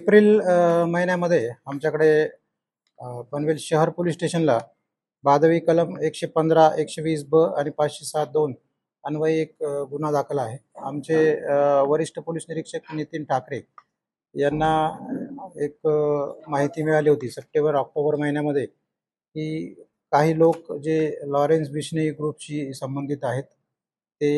April महिन्यामध्ये आमच्याकडे पनवेल शहर पोलीस स्टेशनला भादवी कलम 115, 120 ब आणि 507(2) अन्वये एक गुन्हा दाखल आहे. आमचे वरिष्ठ पोलीस निरीक्षक नितीन ठाकरे यांना एक माहिती मिळाली होती सप्टेंबर-ऑक्टोबर महिन्यामध्ये की काही लोक जे लॉरेन्स बिश्नोई ग्रुपशी संबंधित आहेत ते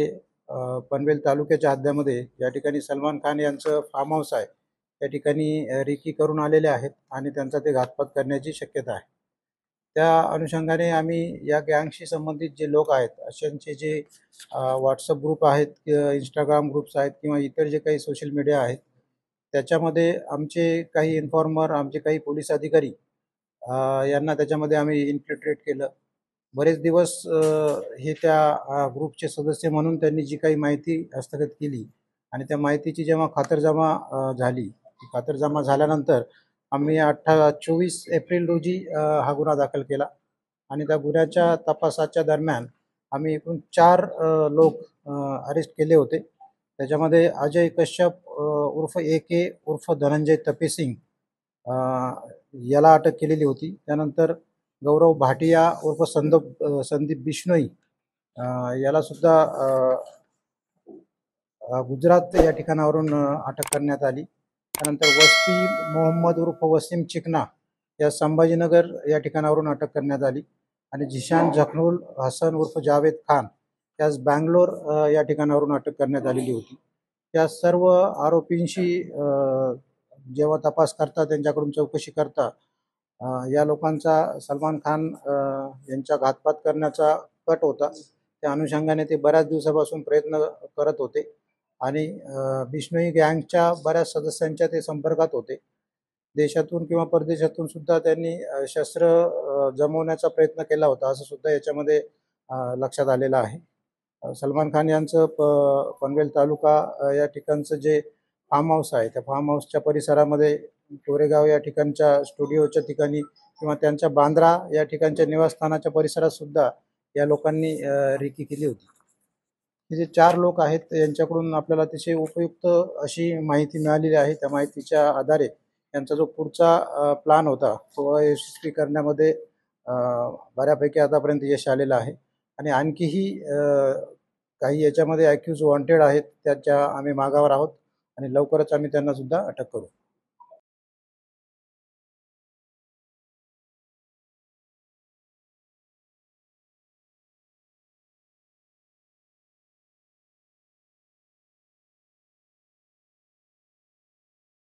पनवेल तालुक्याच्या हद्दीमध्ये या ठिकाणी सलमान खान यांचं फार्म हाऊस आहे त्या ठिकाणी रेकी करून आलेले आहेत आणि त्यांचा ते घातपात करण्याची शक्यता आहे. त्या अनुषंगाने आम्ही या गँगशी संबंधित जे लोक आहेत अशांचे जे व्हॉट्सअप ग्रुप आहेत, इंस्टाग्राम ग्रुप्स आहेत किंवा इतर जे काही सोशल मीडिया आहेत त्याच्यामध्ये आमचे काही इन्फॉर्मर, आमचे काही पोलीस अधिकारी यांना त्याच्यामध्ये आम्ही इन्फिल्ट्रेट केलं. बरेच दिवस हे त्या ग्रुपचे सदस्य म्हणून त्यांनी जी काही माहिती हस्तगत केली आणि त्या माहितीची जेव्हा खातरजमा झाली, खातरजमा झाल्यानंतर आम्ही 24 एप्रिल रोजी हा गुन्हा दाखल केला आणि त्या गुन्ह्याच्या तपासाच्या दरम्यान आम्ही एकूण 4 लोक अरेस्ट केले होते. त्याच्यामध्ये अजय कश्यप उर्फ AK उर्फ धनंजय तपेसिंग याला अटक केलेली होती. त्यानंतर गौरव भाटिया उर्फ संदीप बिश्नोई याला सुद्धा गुजरात या ठिकाणावरून अटक करण्यात आली. त्यानंतर वस्फी मोहम्मद उर्फ वसीम चिकना या संभाजीनगर या ठिकाणावरून अटक करण्यात आली आणि जिशान जखनुल हसन उर्फ जावेद खान यास बँगलोर या ठिकाणावरून अटक करण्यात आलेली होती. या सर्व आरोपींशी जेव्हा तपास करता, त्यांच्याकडून चौकशी करता या लोकांचा सलमान खान यांचा घातपात करण्याचा कट होता. त्या अनुषंगाने ते बऱ्याच दिवसापासून प्रयत्न करत होते आणि बिश्नोई गँगच्या बऱ्याच सदस्यांच्या ते संपर्कात होते. देशातून किंवा परदेशातून सुद्धा त्यांनी शस्त्र जमवण्याचा प्रयत्न केला होता असं सुद्धा याच्यामध्ये लक्षात आलेलं आहे. सलमान खान यांचं पनवेल तालुका या ठिकाणचं जे फार्म हाऊस आहे त्या फार्म हाऊसच्या परिसरामध्ये कोरेगाव या ठिकाणच्या स्टुडिओच्या ठिकाणी किंवा त्यांच्या बांद्रा या ठिकाणच्या निवासस्थानाच्या परिसरात सुद्धा या लोकांनी रेकी केली होती. हे जे 4 लोक आहेत यांच्याकडून आपल्याला अतिशय उपयुक्त अशी माहिती मिळालेली आहे. त्या माहितीच्या आधारे यांचा जो पुढचा प्लॅन होता तो यशस्वी करण्यामध्ये बऱ्यापैकी आतापर्यंत यश आलेलं आहे आणि आणखीही काही याच्यामध्ये ॲक्यूज वॉन्टेड आहेत त्याच्या आम्ही मागावर आहोत आणि लवकरच आम्ही त्यांना सुद्धा अटक करू.